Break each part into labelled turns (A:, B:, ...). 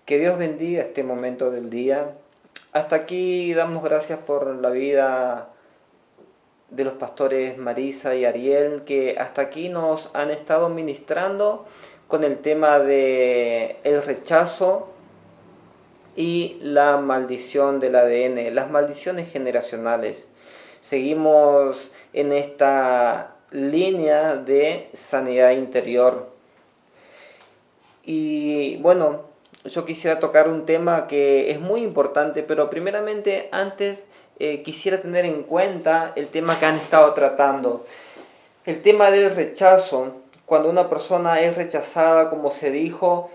A: Que Dios bendiga este momento del día. Hasta aquí damos gracias por la vida de los pastores Marisa y Ariel, que hasta aquí nos han estado ministrando con el tema de el rechazo y la maldición del ADN, las maldiciones generacionales. Seguimos en esta línea de sanidad interior. Y bueno, yo quisiera tocar un tema que es muy importante, pero primeramente antes quisiera tener en cuenta el tema que han estado tratando. El tema del rechazo. Cuando una persona es rechazada, como se dijo,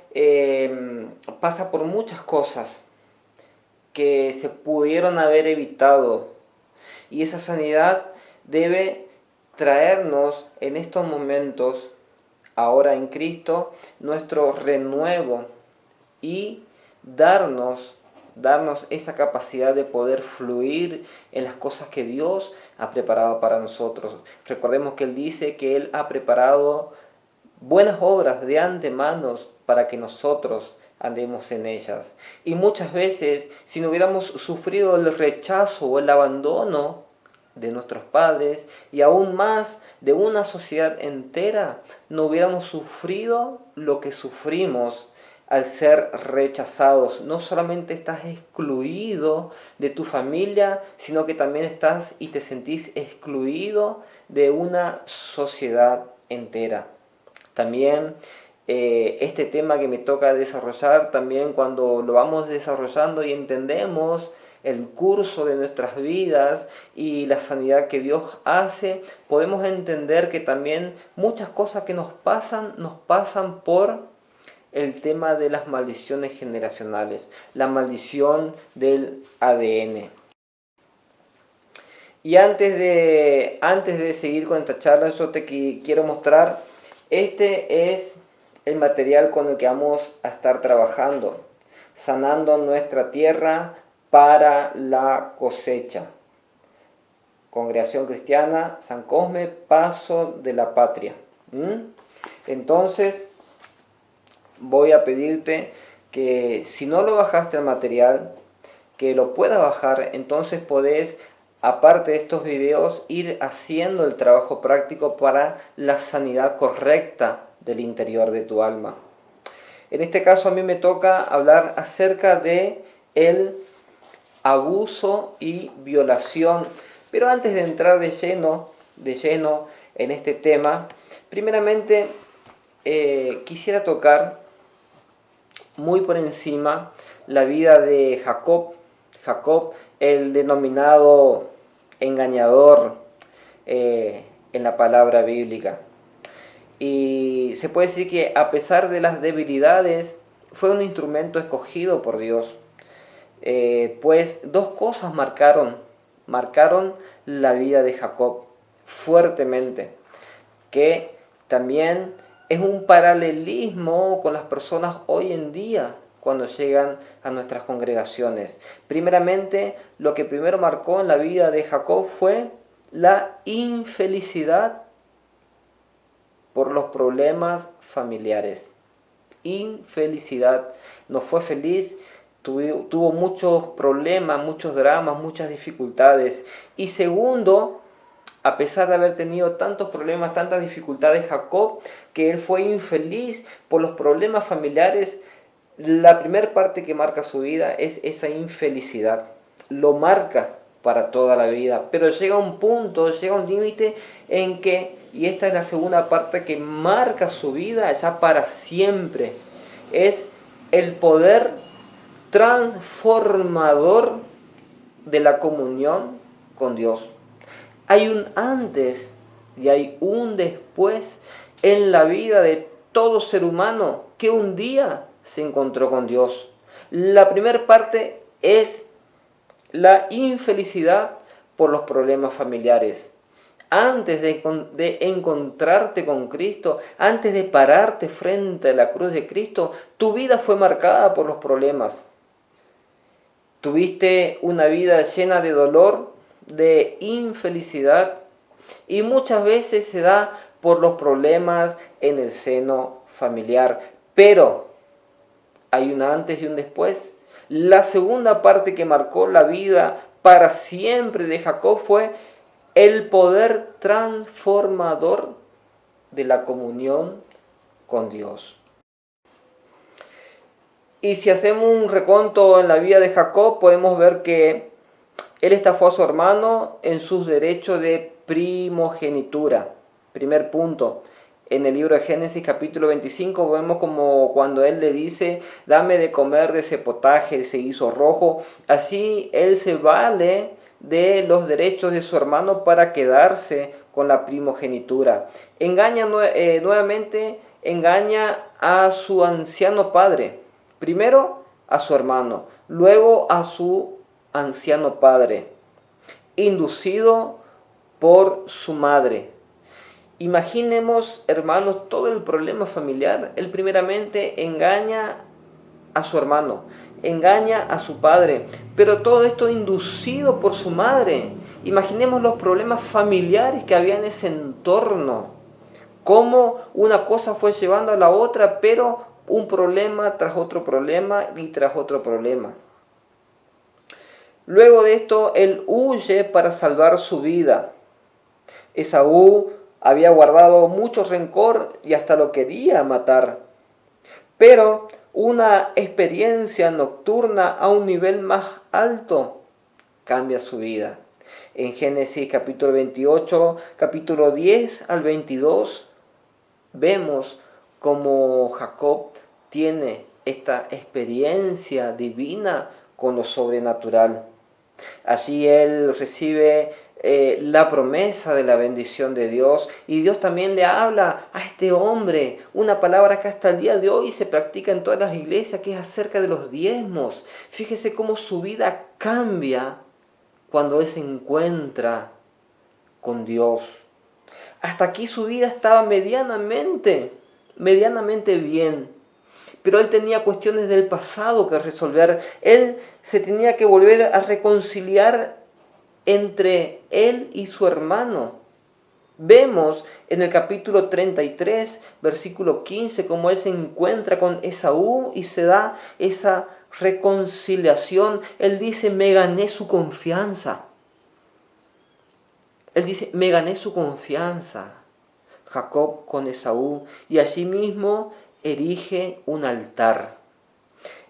A: pasa por muchas cosas que se pudieron haber evitado. Y esa sanidad debe traernos en estos momentos, ahora en Cristo, nuestro renuevo y darnos esa capacidad de poder fluir en las cosas que Dios ha preparado para nosotros. Recordemos que Él dice que Él ha preparado buenas obras de antemano para que nosotros andemos en ellas. Y muchas veces, si no hubiéramos sufrido el rechazo o el abandono de nuestros padres y aún más de una sociedad entera, no hubiéramos sufrido lo que sufrimos al ser rechazados. No solamente estás excluido de tu familia, sino que también estás y te sentís excluido de una sociedad entera. También este tema que me toca desarrollar, también cuando lo vamos desarrollando y entendemos el curso de nuestras vidas y la sanidad que Dios hace, podemos entender que también muchas cosas que nos pasan por el tema de las maldiciones generacionales, la maldición del ADN. Y antes de seguir con esta charla, yo te quiero mostrar, este es el material con el que vamos a estar trabajando, sanando nuestra tierra para la cosecha. Congregación Cristiana San Cosme, Paso de la Patria. Entonces, voy a pedirte que si no lo bajaste el material, que lo puedas bajar. Entonces podés, aparte de estos videos, ir haciendo el trabajo práctico para la sanidad correcta del interior de tu alma. En este caso a mí me toca hablar acerca de el abuso y violación. Pero antes de entrar de lleno en este tema, primeramente quisiera tocar muy por encima la vida de Jacob. Jacob, el denominado engañador en la palabra bíblica. Y se puede decir que a pesar de las debilidades, fue un instrumento escogido por Dios. Pues dos cosas marcaron la vida de Jacob fuertemente, que también es un paralelismo con las personas hoy en día cuando llegan a nuestras congregaciones. Primeramente, lo que primero marcó en la vida de Jacob fue la infelicidad por los problemas familiares. Infelicidad. No fue feliz, tuvo muchos problemas, muchos dramas, muchas dificultades. Y segundo, a pesar de haber tenido tantos problemas, tantas dificultades, Jacob, que él fue infeliz por los problemas familiares, la primera parte que marca su vida es esa infelicidad. Lo marca para toda la vida. Pero llega un punto, llega un límite en que, y esta es la segunda parte que marca su vida ya para siempre, es el poder transformador de la comunión con Dios. Hay un antes y hay un después en la vida de todo ser humano que un día se encontró con Dios. La primera parte es la infelicidad por los problemas familiares. Antes de encontrarte con Cristo, antes de pararte frente a la cruz de Cristo, tu vida fue marcada por los problemas. Tuviste una vida llena de dolor, de infelicidad, y muchas veces se da por los problemas en el seno familiar. Pero Hay un antes y un después. La segunda parte que marcó la vida para siempre de Jacob fue el poder transformador de la comunión con Dios. Y si hacemos un reconto en la vida de Jacob, podemos ver que él estafó a su hermano en sus derechos de primogenitura. Primer punto. En el libro de Génesis capítulo 25 vemos como cuando él le dice, dame de comer de ese potaje, de ese guiso rojo. Así él se vale de los derechos de su hermano para quedarse con la primogenitura. Engaña nuevamente, engaña a su anciano padre. Primero a su hermano, luego a su anciano padre, inducido por su madre. Imaginemos, hermanos, todo el problema familiar. Él primeramente engaña a su hermano, engaña a su padre, pero todo esto inducido por su madre. Imaginemos los problemas familiares que había en ese entorno, cómo una cosa fue llevando a la otra, pero un problema tras otro problema y tras otro problema. Luego de esto, él huye para salvar su vida. Esaú había guardado mucho rencor y hasta lo quería matar. Pero una experiencia nocturna a un nivel más alto cambia su vida. En Génesis capítulo 28, capítulo 10 al 22, vemos cómo Jacob tiene esta experiencia divina con lo sobrenatural. Allí él recibe la promesa de la bendición de Dios y Dios también le habla a este hombre una palabra que hasta el día de hoy se practica en todas las iglesias, que es acerca de los diezmos. Fíjese cómo su vida cambia cuando él se encuentra con Dios. Hasta aquí su vida estaba medianamente bien. Pero él tenía cuestiones del pasado que resolver. Él se tenía que volver a reconciliar entre él y su hermano. Vemos en el capítulo 33, versículo 15, cómo él se encuentra con Esaú y se da esa reconciliación. Él dice, me gané su confianza. Él dice, me gané su confianza. Jacob con Esaú, y allí mismo erige un altar.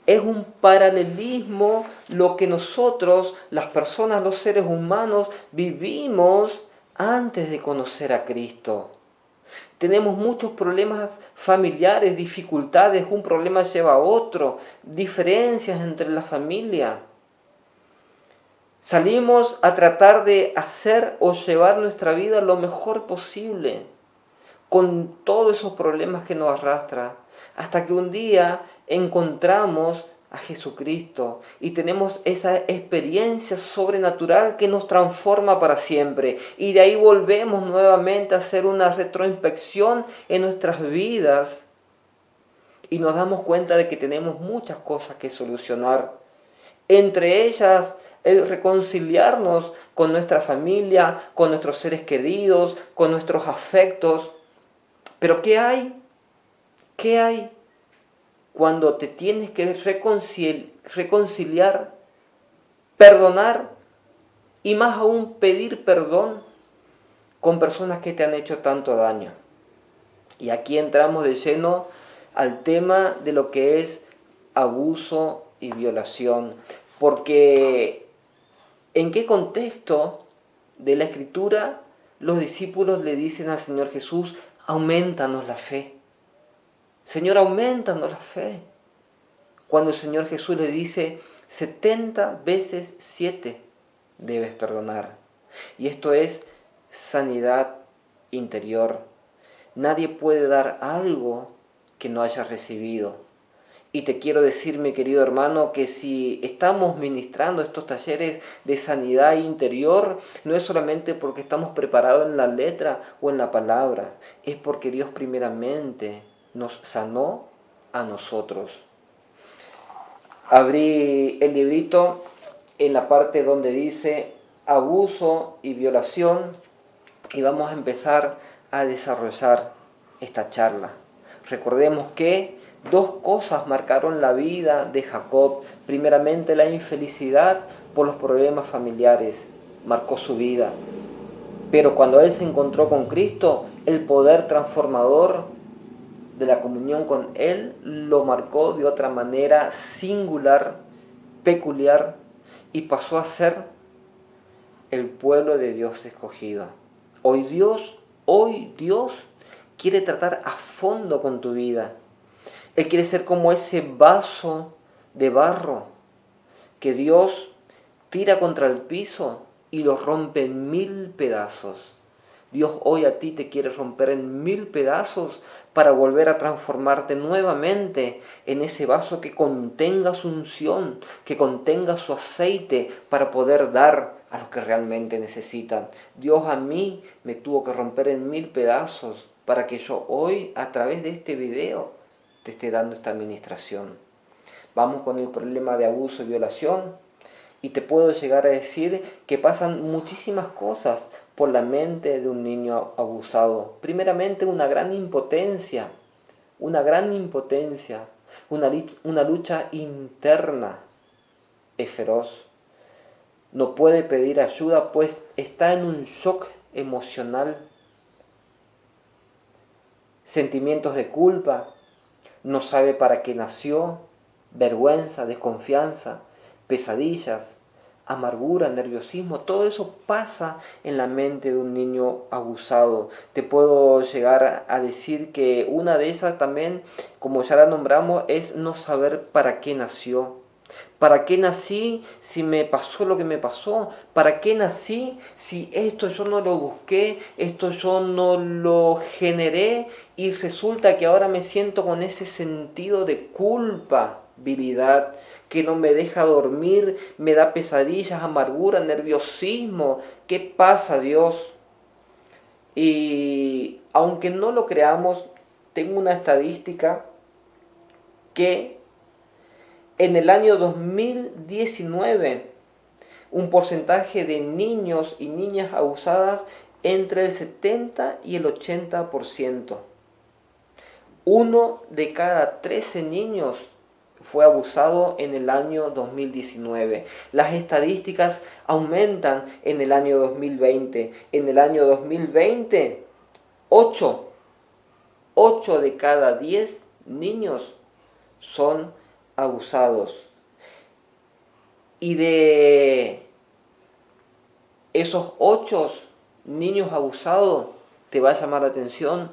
A: Es un paralelismo lo que nosotros, las personas, los seres humanos, vivimos antes de conocer a Cristo. Tenemos muchos problemas familiares, dificultades, un problema lleva a otro, diferencias entre la familia. Salimos a tratar de hacer o llevar nuestra vida lo mejor posible, con todos esos problemas que nos arrastra, hasta que un día encontramos a Jesucristo y tenemos esa experiencia sobrenatural que nos transforma para siempre. Y de ahí volvemos nuevamente a hacer una retroinspección en nuestras vidas y nos damos cuenta de que tenemos muchas cosas que solucionar. Entre ellas, el reconciliarnos con nuestra familia, con nuestros seres queridos, con nuestros afectos. Pero ¿qué hay? ¿Qué hay cuando te tienes que reconciliar, perdonar y más aún pedir perdón con personas que te han hecho tanto daño? Y aquí entramos de lleno al tema de lo que es abuso y violación. Porque ¿en qué contexto de la Escritura los discípulos le dicen al Señor Jesús, aumentanos la fe? Señor, aumentanos la fe. Cuando el Señor Jesús le dice, 70 veces 7 debes perdonar. Y esto es sanidad interior. Nadie puede dar algo que no haya recibido. Y te quiero decir, mi querido hermano, que si estamos ministrando estos talleres de sanidad interior, no es solamente porque estamos preparados en la letra o en la palabra, es porque Dios primeramente nos sanó a nosotros. Abrí el librito en la parte donde dice abuso y violación y vamos a empezar a desarrollar esta charla. Recordemos que Dos cosas marcaron la vida de Jacob. Primeramente, la infelicidad por los problemas familiares marcó su vida. Pero cuando él se encontró con Cristo, el poder transformador de la comunión con Él lo marcó de otra manera singular, peculiar, y pasó a ser el pueblo de Dios escogido. Hoy Dios quiere tratar a fondo con tu vida. Él quiere ser como ese vaso de barro que Dios tira contra el piso y lo rompe en 1000 pedazos. Dios hoy a ti te quiere romper en 1000 pedazos para volver a transformarte nuevamente en ese vaso que contenga su unción, que contenga su aceite para poder dar a los que realmente necesitan. Dios a mí me tuvo que romper en 1000 pedazos para que yo hoy, a través de este video, te esté dando esta administración. Vamos con el problema de abuso y violación. Y te puedo llegar a decir que pasan muchísimas cosas por la mente de un niño abusado. Primeramente, una gran impotencia, una lucha interna es feroz. No puede pedir ayuda, pues está en un shock emocional, sentimientos de culpa, no sabe para qué nació, vergüenza, desconfianza, pesadillas, amargura, nerviosismo, todo eso pasa en la mente de un niño abusado. Te puedo llegar a decir que una de esas también, como ya la nombramos, es no saber para qué nació. ¿Para qué nací si me pasó lo que me pasó? ¿Para qué nací si esto yo no lo busqué, esto yo no lo generé y resulta que ahora me siento con ese sentido de culpabilidad que no me deja dormir, me da pesadillas, amargura, nerviosismo? ¿Qué pasa, Dios? Y aunque no lo creamos, tengo una estadística que en el año 2019, un porcentaje de niños y niñas abusadas entre el 70 y el 80%. Uno de cada 13 niños fue abusado en el año 2019. Las estadísticas aumentan en el año 2020. En el año 2020, 8 de cada 10 niños son abusados. Y de esos 8 niños abusados, te va a llamar la atención,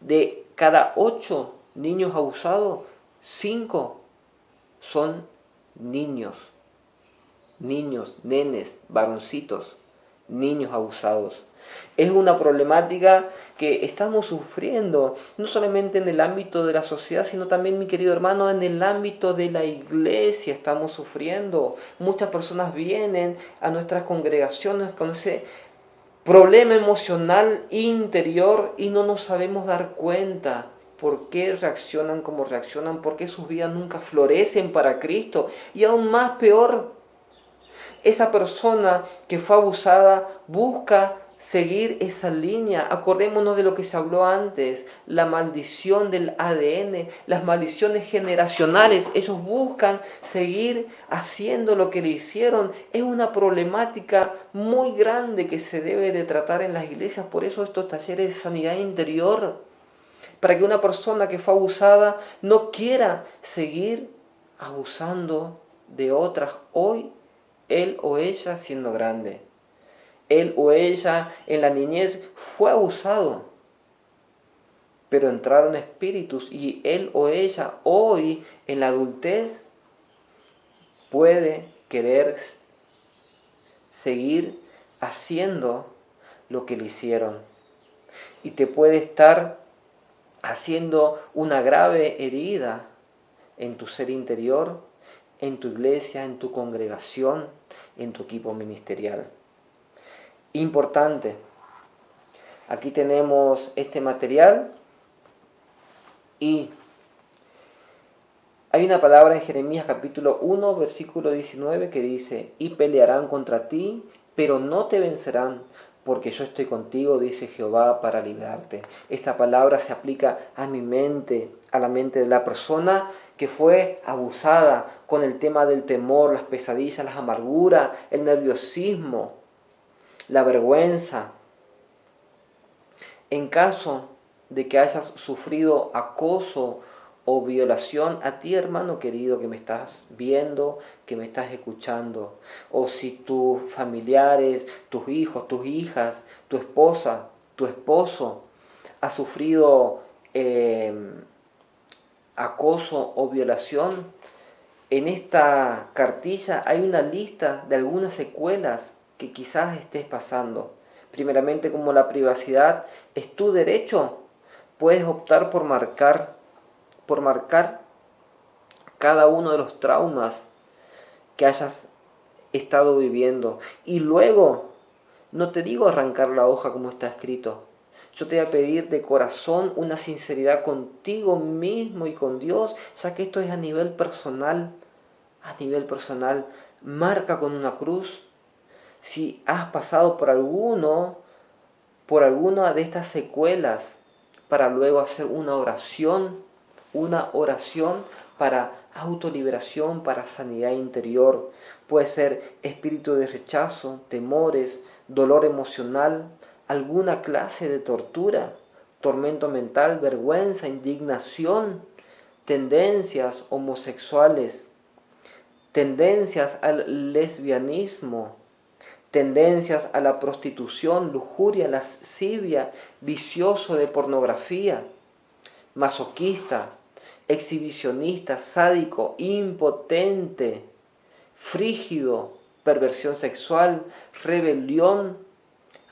A: de cada 8 niños abusados, 5 son niños, nenes, varoncitos, niños abusados. Es una problemática que estamos sufriendo, no solamente en el ámbito de la sociedad, sino también, mi querido hermano, en el ámbito de la iglesia estamos sufriendo. Muchas personas vienen a nuestras congregaciones con ese problema emocional interior y no nos sabemos dar cuenta. ¿Por qué reaccionan como reaccionan? ¿Por qué sus vidas nunca florecen para Cristo? Y aún más peor, esa persona que fue abusada busca seguir esa línea. Acordémonos de lo que se habló antes, la maldición del ADN, las maldiciones generacionales. Ellos buscan seguir haciendo lo que le hicieron. Es una problemática muy grande que se debe de tratar en las iglesias. Por eso estos talleres de sanidad interior, para que una persona que fue abusada no quiera seguir abusando de otras hoy, él o ella siendo grande. Él o ella en la niñez fue abusado, pero entraron espíritus y él o ella hoy en la adultez puede querer seguir haciendo lo que le hicieron. Y te puede estar haciendo una grave herida en tu ser interior, en tu iglesia, en tu congregación, en tu equipo ministerial. Importante, aquí tenemos este material y hay una palabra en Jeremías capítulo 1, versículo 19 que dice: y pelearán contra ti, pero no te vencerán, porque yo estoy contigo, dice Jehová, para librarte. Esta palabra se aplica a mi mente, a la mente de la persona que fue abusada con el tema del temor, las pesadillas, las amarguras, el nerviosismo, la vergüenza. En caso de que hayas sufrido acoso o violación, a ti, hermano querido, que me estás viendo, que me estás escuchando, o si tus familiares, tus hijos, tus hijas, tu esposa, tu esposo ha sufrido acoso o violación, en esta cartilla hay una lista de algunas secuelas que quizás estés pasando. Primeramente, como la privacidad es tu derecho, puedes optar por marcar cada uno de los traumas que hayas estado viviendo. Y luego, no te digo arrancar la hoja como está escrito. Yo te voy a pedir de corazón una sinceridad contigo mismo y con Dios, ya que esto es a nivel personal. A nivel personal, marca con una cruz si has pasado por alguna de estas secuelas, para luego hacer una oración para autoliberación, para sanidad interior. Puede ser espíritu de rechazo, temores, dolor emocional, alguna clase de tortura, tormento mental, vergüenza, indignación, tendencias homosexuales, tendencias al lesbianismo, tendencias a la prostitución, lujuria, lascivia, vicioso de pornografía, masoquista, exhibicionista, sádico, impotente, frígido, perversión sexual, rebelión,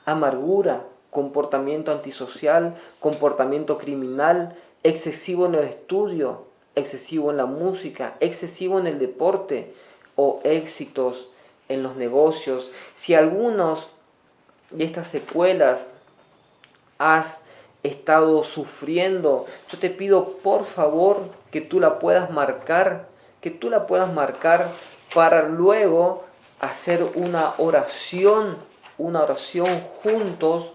A: amargura, comportamiento antisocial, comportamiento criminal, excesivo en los estudios, excesivo en la música, excesivo en el deporte o éxitos en los negocios. Si algunos de estas secuelas has estado sufriendo, yo te pido por favor que tú la puedas marcar, para luego hacer una oración juntos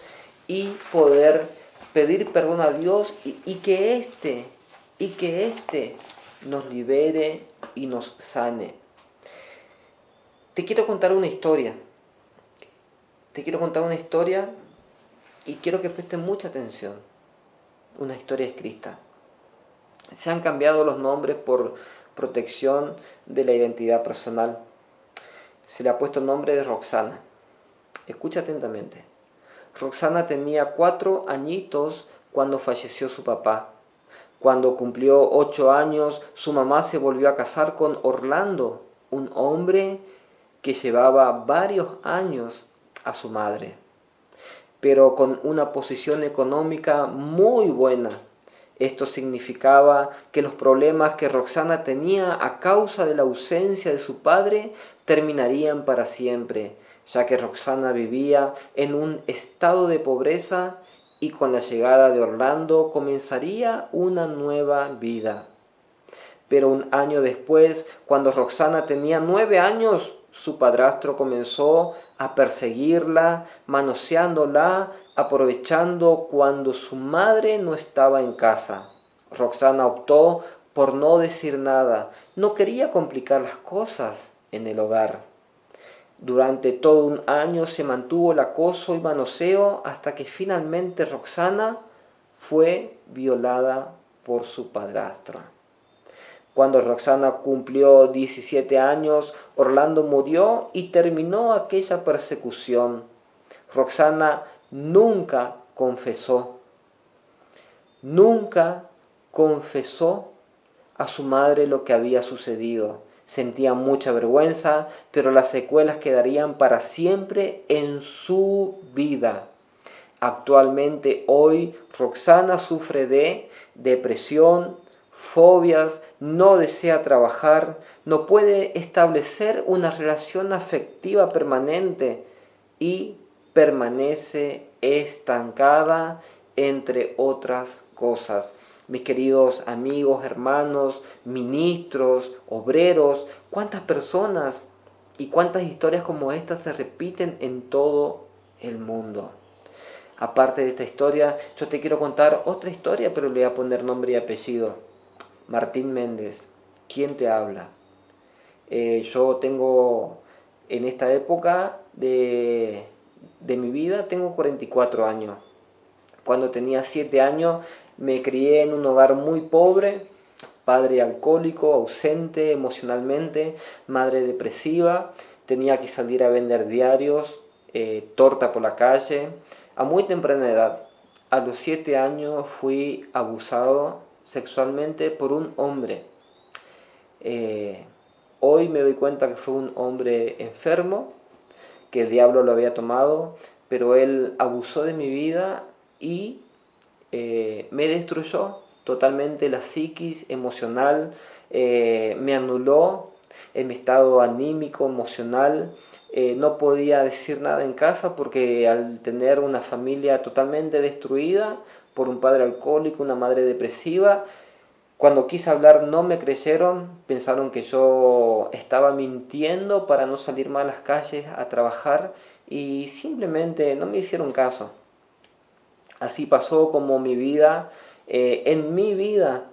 A: y poder pedir perdón a Dios y que éste nos libere y nos sane. Te quiero contar una historia. Y quiero que presten mucha atención. Una historia escrita. Se han cambiado los nombres por protección de la identidad personal. Se le ha puesto el nombre de Roxana. Escucha atentamente. Roxana tenía 4 añitos cuando falleció su papá. Cuando cumplió 8 años, su mamá se volvió a casar con Orlando, un hombre que llevaba varios años a su madre, pero con una posición económica muy buena. Esto significaba que los problemas que Roxana tenía a causa de la ausencia de su padre terminarían para siempre, ya que Roxana vivía en un estado de pobreza y con la llegada de Orlando comenzaría una nueva vida. Pero un año después, cuando Roxana tenía 9 años, su padrastro comenzó a perseguirla, manoseándola, aprovechando cuando su madre no estaba en casa. Roxana optó por no decir nada. No quería complicar las cosas en el hogar. Durante todo un año se mantuvo el acoso y manoseo hasta que finalmente Roxana fue violada por su padrastro. Cuando Roxana cumplió 17 años, Orlando murió y terminó aquella persecución. Roxana nunca confesó a su madre lo que había sucedido. Sentía mucha vergüenza, pero las secuelas quedarían para siempre en su vida. Actualmente, hoy, Roxana sufre de depresión, fobias, no desea trabajar, no puede establecer una relación afectiva permanente y permanece estancada, entre otras cosas. Mis queridos amigos, hermanos, ministros, obreros, ¿cuántas personas y cuántas historias como estas se repiten en todo el mundo. Aparte de esta historia, yo te quiero contar otra historia, pero le voy a poner nombre y apellido. Martín Méndez, ¿quién te habla? Yo tengo, en esta época de mi vida, tengo 44 años. Cuando tenía 7 años me crié en un hogar muy pobre, padre alcohólico, ausente emocionalmente, madre depresiva, tenía que salir a vender diarios, torta por la calle, a muy temprana edad. A los 7 años fui abusado sexualmente por un hombre. Eh, Hoy me doy cuenta que fue un hombre enfermo, que el diablo lo había tomado, pero él abusó de mi vida y me destruyó totalmente la psiquis emocional, me anuló en mi estado anímico, emocional. No podía decir nada en casa porque al tener una familia totalmente destruida por un padre alcohólico, una madre depresiva, cuando quise hablar no me creyeron, pensaron que yo estaba mintiendo para no salir más a las calles a trabajar y simplemente no me hicieron caso. Así pasó como en mi vida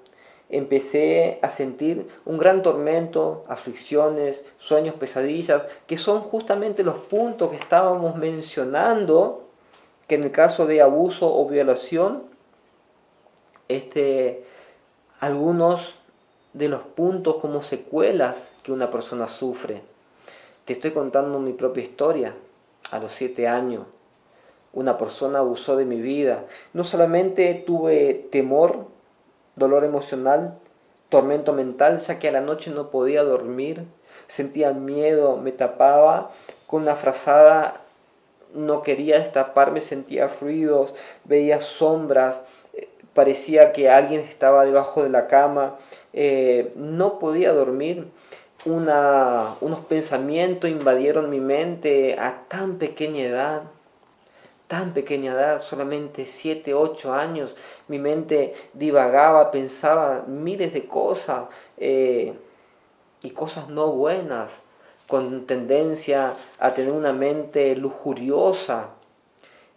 A: empecé a sentir un gran tormento, aflicciones, sueños, pesadillas, que son justamente los puntos que estábamos mencionando, que en el caso de abuso o violación, este, algunos de los puntos como secuelas que una persona sufre. Te estoy contando mi propia historia. A los 7 años, una persona abusó de mi vida. No solamente tuve temor, dolor emocional, tormento mental, ya que a la noche no podía dormir, sentía miedo, me tapaba con una frazada, no quería destaparme, sentía ruidos, veía sombras, parecía que alguien estaba debajo de la cama, no podía dormir. Unos pensamientos invadieron mi mente a tan pequeña edad, solamente 7 8 años, mi mente divagaba, pensaba miles de cosas y cosas no buenas, con tendencia a tener una mente lujuriosa.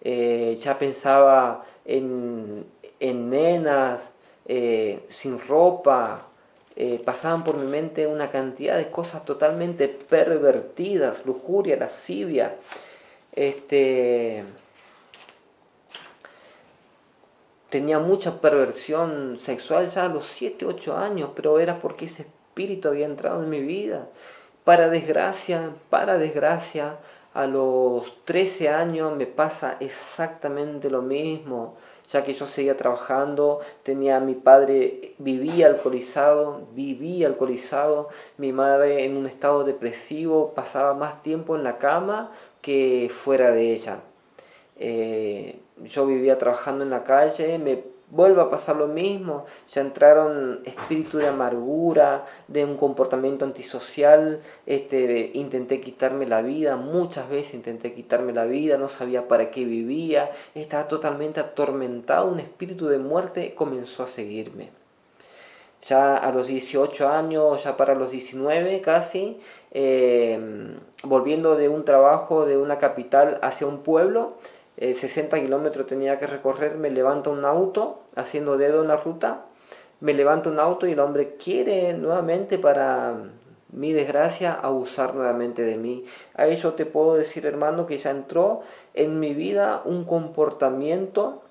A: Ya pensaba en nenas sin ropa, pasaban por mi mente una cantidad de cosas totalmente pervertidas, lujuria, lascivia. Este, Tenía mucha perversión sexual ya a los 7 8 años, pero era porque ese espíritu había entrado en mi vida. Para desgracia, a los 13 años me pasa exactamente lo mismo, ya que yo seguía trabajando, tenía a mi padre, vivía alcoholizado, mi madre en un estado depresivo, pasaba más tiempo en la cama que fuera de ella. Yo vivía trabajando en la calle, me vuelve a pasar lo mismo, ya entraron espíritu de amargura, de un comportamiento antisocial, intenté quitarme la vida, muchas veces intenté quitarme la vida, no sabía para qué vivía, estaba totalmente atormentado, un espíritu de muerte comenzó a seguirme. Ya a los 18 años, ya para los 19 casi, volviendo de un trabajo de una capital hacia un pueblo, 60 kilómetros tenía que recorrer, me levanta un auto, haciendo dedo en la ruta, me levanta un auto y el hombre quiere nuevamente, para mi desgracia, abusar nuevamente de mí. A eso te puedo decir, hermano, que ya entró en mi vida un comportamiento,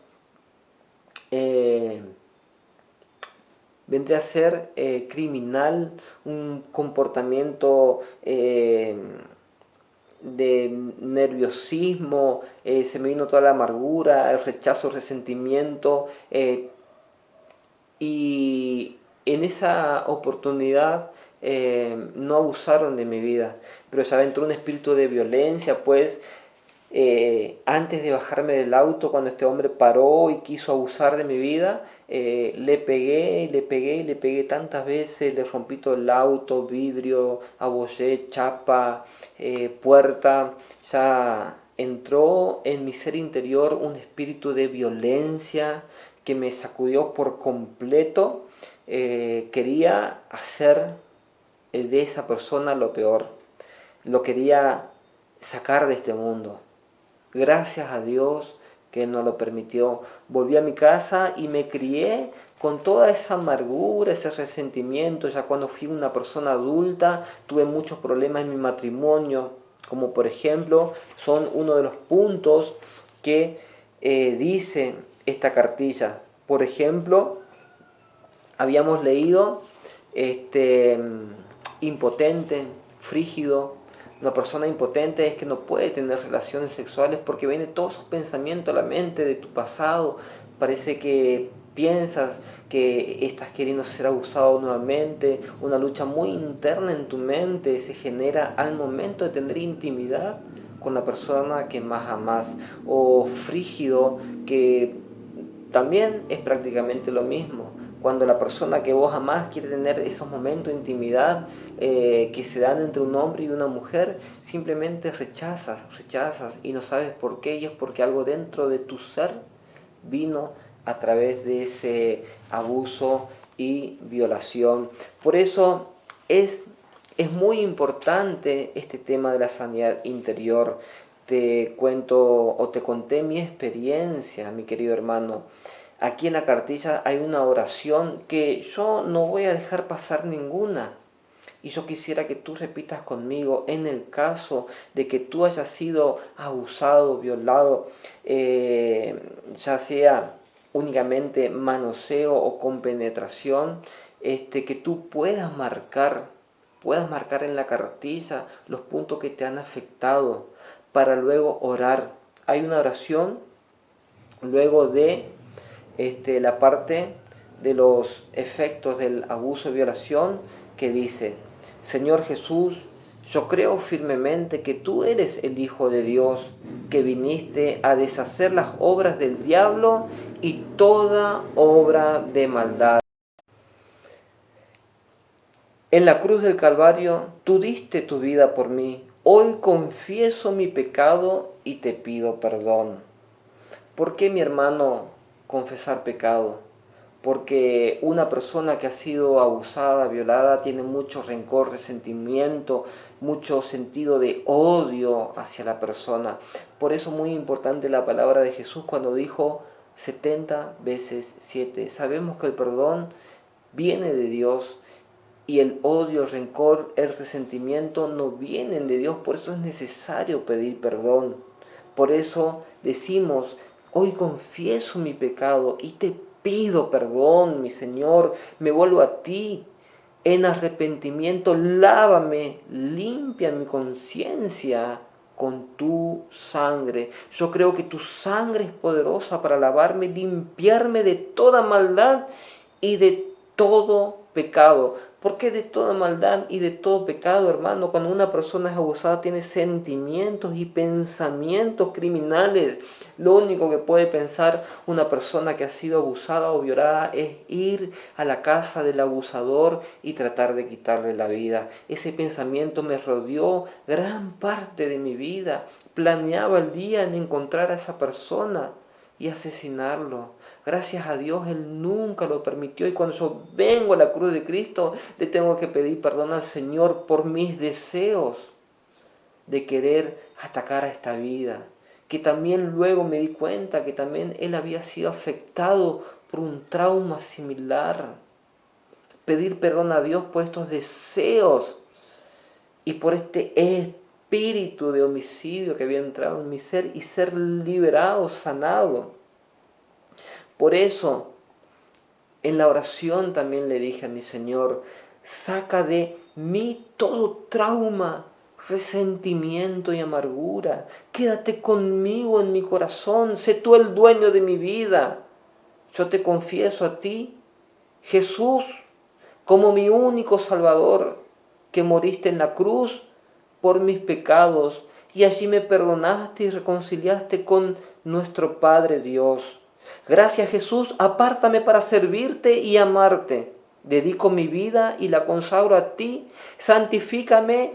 A: eh, vendría a ser criminal, un comportamiento de nerviosismo, se me vino toda la amargura, el rechazo, el resentimiento, y en esa oportunidad no abusaron de mi vida, pero ya entró un espíritu de violencia, pues antes de bajarme del auto, cuando este hombre paró y quiso abusar de mi vida, le pegué, le pegué, le pegué tantas veces, le rompí todo el auto, vidrio, abollé, chapa, puerta. Ya entró en mi ser interior un espíritu de violencia que me sacudió por completo. Quería hacer de esa persona lo peor, lo quería sacar de este mundo. Gracias a Dios que Él no lo permitió. Volví a mi casa y me crié con toda esa amargura, ese resentimiento. Ya cuando fui una persona adulta, tuve muchos problemas en mi matrimonio, como por ejemplo, son uno de los puntos que dice esta cartilla. Por ejemplo, habíamos leído impotente, frígido. Una persona impotente es que no puede tener relaciones sexuales porque vienen todos sus pensamientos a la mente de tu pasado. Parece que piensas que estás queriendo ser abusado nuevamente. Una lucha muy interna en tu mente se genera al momento de tener intimidad con la persona que más amas. O frígido, que también es prácticamente lo mismo. Cuando la persona que vos amás quiere tener esos momentos de intimidad que se dan entre un hombre y una mujer, simplemente rechazas y no sabes por qué, y es porque algo dentro de tu ser vino a través de ese abuso y violación. Por eso es muy importante este tema de la sanidad interior. Te cuento o te conté mi experiencia, mi querido hermano. Aquí en la cartilla hay una oración que yo no voy a dejar pasar ninguna. Y yo quisiera que tú repitas conmigo en el caso de que tú hayas sido abusado, violado, ya sea únicamente manoseo o con penetración, que tú puedas marcar en la cartilla los puntos que te han afectado para luego orar. Hay una oración luego de la parte de los efectos del abuso y violación que dice: Señor Jesús, yo creo firmemente que tú eres el Hijo de Dios, que viniste a deshacer las obras del diablo y toda obra de maldad. En la cruz del Calvario tú diste tu vida por mí. Hoy confieso mi pecado y te pido perdón. ¿Por qué, mi hermano, confesar pecado? Porque una persona que ha sido abusada, violada, tiene mucho rencor, resentimiento, mucho sentido de odio hacia la persona. Por eso muy importante la palabra de Jesús cuando dijo 70 veces 7. Sabemos que el perdón viene de Dios y el odio, el rencor, el resentimiento no vienen de Dios. Por eso es necesario pedir perdón. Por eso decimos: hoy confieso mi pecado y te pido perdón, mi Señor, me vuelvo a ti en arrepentimiento, lávame, limpia mi conciencia con tu sangre. Yo creo que tu sangre es poderosa para lavarme, limpiarme de toda maldad y de todo pecado. ¿Por qué de toda maldad y de todo pecado, hermano? Cuando una persona es abusada tiene sentimientos y pensamientos criminales. Lo único que puede pensar una persona que ha sido abusada o violada es ir a la casa del abusador y tratar de quitarle la vida. Ese pensamiento me rodeó gran parte de mi vida. Planeaba el día en encontrar a esa persona y asesinarlo. Gracias a Dios Él nunca lo permitió, y cuando yo vengo a la cruz de Cristo le tengo que pedir perdón al Señor por mis deseos de querer atacar a esta vida, que también luego me di cuenta que también Él había sido afectado por un trauma similar. Pedir perdón a Dios por estos deseos y por este espíritu de homicidio que había entrado en mi ser y ser liberado, sanado. Por eso, en la oración también le dije a mi Señor: saca de mí todo trauma, resentimiento y amargura. Quédate conmigo en mi corazón, sé tú el dueño de mi vida. Yo te confieso a ti, Jesús, como mi único Salvador, que moriste en la cruz por mis pecados y allí me perdonaste y reconciliaste con nuestro Padre Dios. Gracias, Jesús, apártame para servirte y amarte. Dedico mi vida y la consagro a ti. Santifícame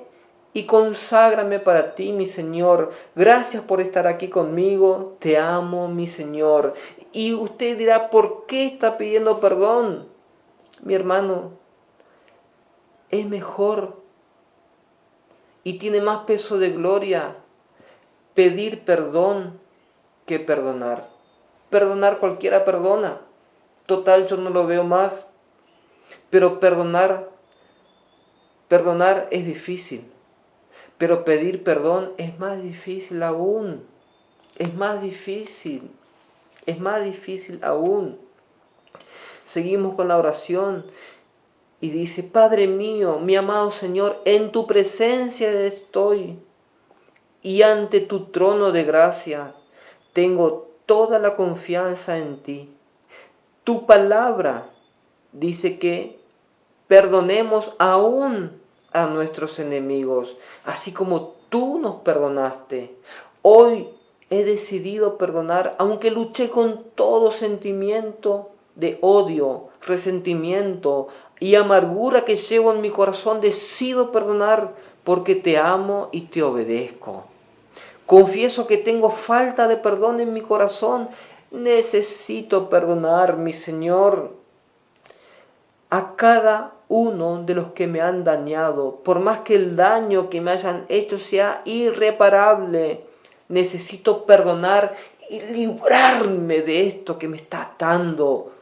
A: y conságrame para ti, mi Señor. Gracias por estar aquí conmigo. Te amo, mi Señor. Y usted dirá: ¿por qué está pidiendo perdón? Mi hermano, es mejor y tiene más peso de gloria pedir perdón que perdonar. Perdonar cualquiera perdona. Total, yo no lo veo más. Pero perdonar es difícil. Pero pedir perdón es más difícil aún. Es más difícil. Es más difícil aún. Seguimos con la oración. Y dice, Padre mío, mi amado Señor, en tu presencia estoy. Y ante tu trono de gracia tengo toda la confianza en ti. Tu palabra dice que perdonemos aún a nuestros enemigos, así como tú nos perdonaste. Hoy he decidido perdonar, aunque luché con todo sentimiento de odio, resentimiento y amargura que llevo en mi corazón. Decido perdonar porque te amo y te obedezco. Confieso que tengo falta de perdón en mi corazón. Necesito perdonar, mi Señor, a cada uno de los que me han dañado. Por más que el daño que me hayan hecho sea irreparable, necesito perdonar y librarme de esto que me está atando.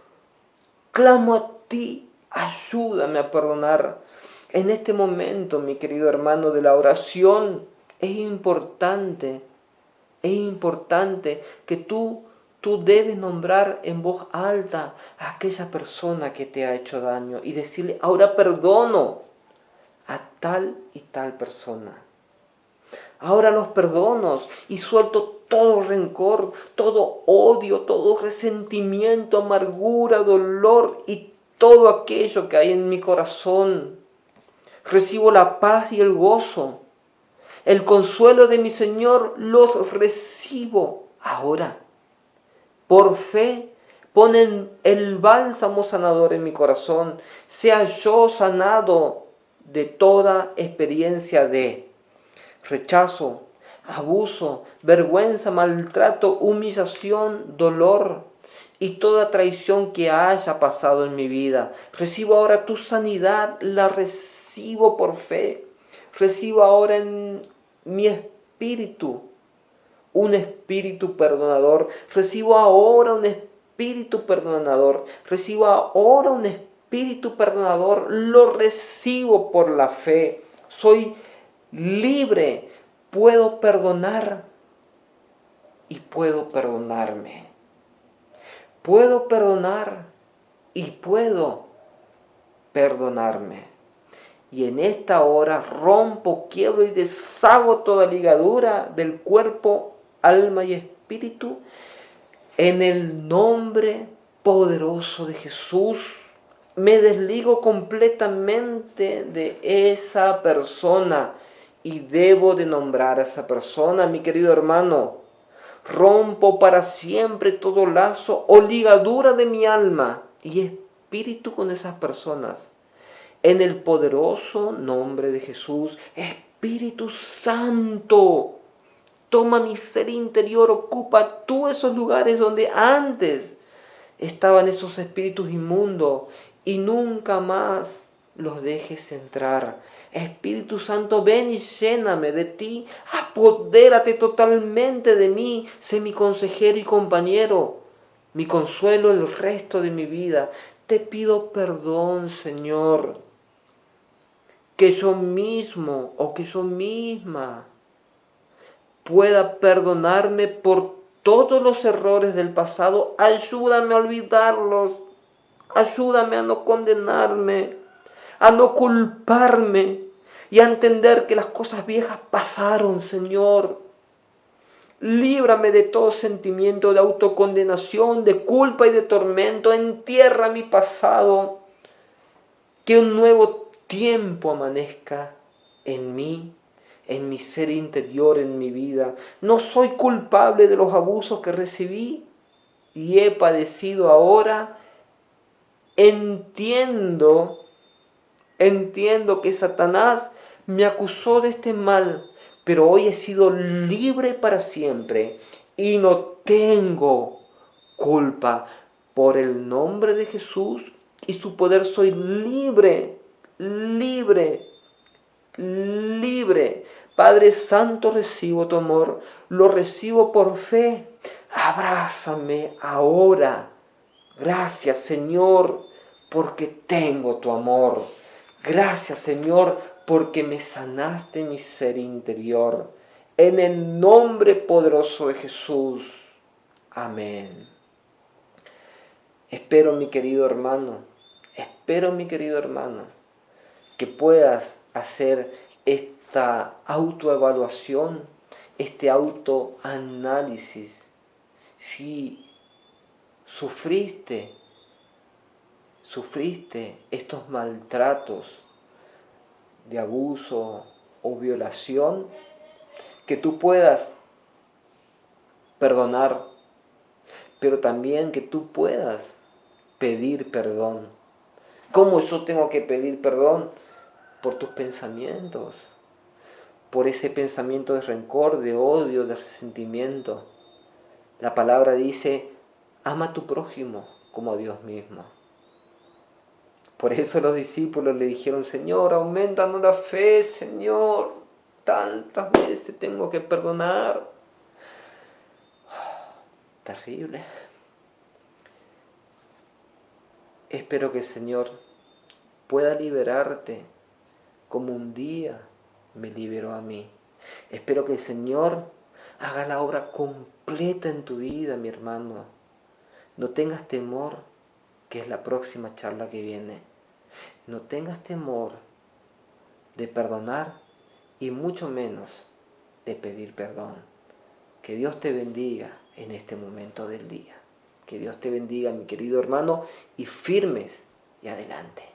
A: Clamo a ti, ayúdame a perdonar. En este momento, mi querido hermano, de la oración, es importante que tú debes nombrar en voz alta a aquella persona que te ha hecho daño y decirle, ahora perdono a tal y tal persona. Ahora los perdono y suelto todo rencor, todo odio, todo resentimiento, amargura, dolor y todo aquello que hay en mi corazón. Recibo la paz y el gozo. El consuelo de mi Señor los recibo ahora. Por fe ponen el bálsamo sanador en mi corazón. Sea yo sanado de toda experiencia de rechazo, abuso, vergüenza, maltrato, humillación, dolor y toda traición que haya pasado en mi vida. Recibo ahora tu sanidad, la recibo por fe. Recibo ahora en mi espíritu un espíritu perdonador. Recibo ahora un espíritu perdonador. Recibo ahora un espíritu perdonador. Lo recibo por la fe. Soy libre. Puedo perdonar y puedo perdonarme. Puedo perdonar y puedo perdonarme. Y en esta hora rompo, quiebro y deshago toda ligadura del cuerpo, alma y espíritu en el nombre poderoso de Jesús. Me desligo completamente de esa persona y debo de nombrar a esa persona, mi querido hermano. Rompo para siempre todo lazo o ligadura de mi alma y espíritu con esas personas. En el poderoso nombre de Jesús, Espíritu Santo, toma mi ser interior, ocupa tú esos lugares donde antes estaban esos espíritus inmundos y nunca más los dejes entrar. Espíritu Santo, ven y lléname de ti, apodérate totalmente de mí, sé mi consejero y compañero, mi consuelo el resto de mi vida. Te pido perdón, Señor, que yo mismo o que yo misma pueda perdonarme por todos los errores del pasado. Ayúdame a olvidarlos. Ayúdame a no condenarme, a no culparme y a entender que las cosas viejas pasaron, Señor. Líbrame de todo sentimiento de autocondenación, de culpa y de tormento. Entierra mi pasado. Que un nuevo tiempo amanezca en mí, en mi ser interior, en mi vida. No soy culpable de los abusos que recibí y he padecido ahora. Entiendo que Satanás me acusó de este mal, pero hoy he sido libre para siempre y no tengo culpa. Por el nombre de Jesús y su poder soy libre, libre, libre Padre Santo, recibo tu amor, lo recibo por fe. Abrázame ahora. Gracias, Señor, porque tengo tu amor. Gracias, Señor, porque me sanaste mi ser interior. En el nombre poderoso de Jesús. Amén. Espero, mi querido hermano, que puedas hacer esta autoevaluación, este autoanálisis. Si sufriste estos maltratos de abuso o violación, que tú puedas perdonar, pero también que tú puedas pedir perdón. ¿Cómo yo tengo que pedir perdón? Por tus pensamientos, por ese pensamiento de rencor, de odio, de resentimiento. La palabra dice, ama a tu prójimo como a Dios mismo. Por eso los discípulos le dijeron, Señor, aumentanos la fe, Señor, tantas veces te tengo que perdonar. Terrible. Espero que el Señor pueda liberarte como un día me liberó a mí. Espero que el Señor haga la obra completa en tu vida, mi hermano. No tengas temor, que es la próxima charla que viene. No tengas temor de perdonar y mucho menos de pedir perdón. Que Dios te bendiga en este momento del día. Que Dios te bendiga, mi querido hermano, y firmes y adelante.